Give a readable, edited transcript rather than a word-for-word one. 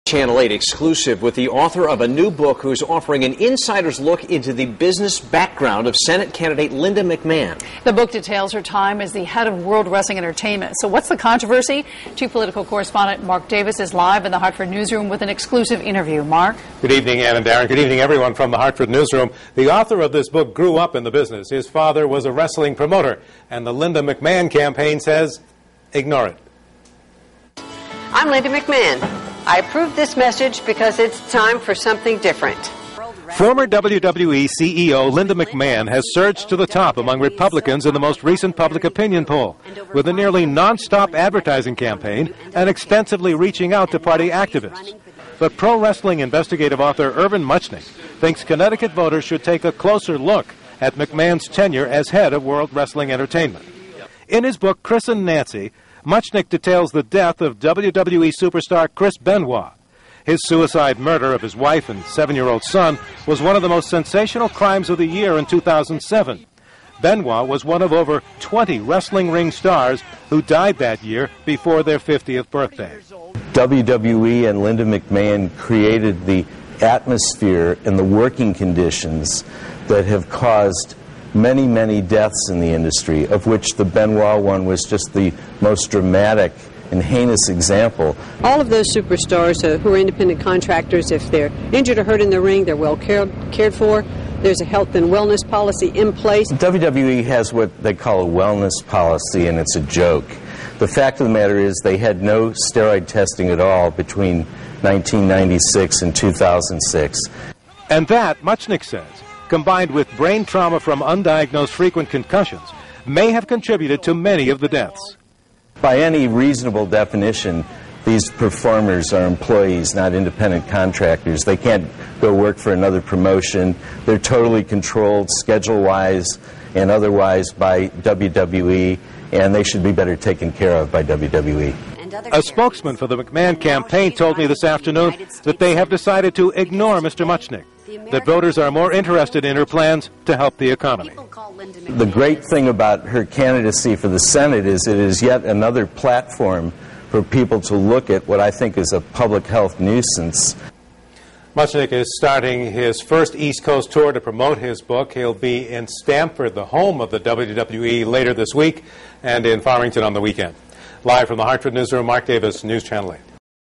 Channel 8 exclusive with the author of a new book who's offering an insider's look into the business background of Senate candidate Linda McMahon. The book details her time as the head of World Wrestling Entertainment. So what's the controversy? Chief political correspondent Mark Davis is live in the Hartford newsroom with an exclusive interview. Mark? Good evening, Ann and Darren. Good evening, everyone from the Hartford newsroom. The author of this book grew up in the business. His father was a wrestling promoter, and the Linda McMahon campaign says, ignore it. I'm Linda McMahon. I approve this message because it's time for something different. Former WWE CEO Linda McMahon has surged to the top among Republicans in the most recent public opinion poll, with a nearly non-stop advertising campaign and extensively reaching out to party activists. But pro wrestling investigative author Irvin Muchnick thinks Connecticut voters should take a closer look at McMahon's tenure as head of World Wrestling Entertainment. In his book, Chris and Nancy, Muchnick details the death of WWE superstar Chris Benoit. His suicide murder of his wife and 7-year-old son was one of the most sensational crimes of the year in 2007. Benoit was one of over 20 wrestling ring stars who died that year before their 50th birthday. WWE and Linda McMahon created the atmosphere and the working conditions that have caused many, many deaths in the industry, of which the Benoit one was just the most dramatic and heinous example. All of those superstars who are independent contractors, if they're injured or hurt in the ring, they're well cared for. There's a health and wellness policy in place. WWE has what they call a wellness policy, and it's a joke. The fact of the matter is they had no steroid testing at all between 1996 and 2006. And that, Muchnick says, combined with brain trauma from undiagnosed frequent concussions, may have contributed to many of the deaths. By any reasonable definition, these performers are employees, not independent contractors. They can't go work for another promotion. They're totally controlled schedule-wise and otherwise by WWE, and they should be better taken care of by WWE. A spokesman for the McMahon campaign told me this afternoon that they have decided to ignore Mr. Muchnick, that voters are more interested in her plans to help the economy. The great thing about her candidacy for the Senate is it is yet another platform for people to look at what I think is a public health nuisance. Muchnick is starting his first East Coast tour to promote his book. He'll be in Stamford, the home of the WWE, later this week, and in Farmington on the weekend. Live from the Hartford newsroom, Mark Davis, News Channel 8.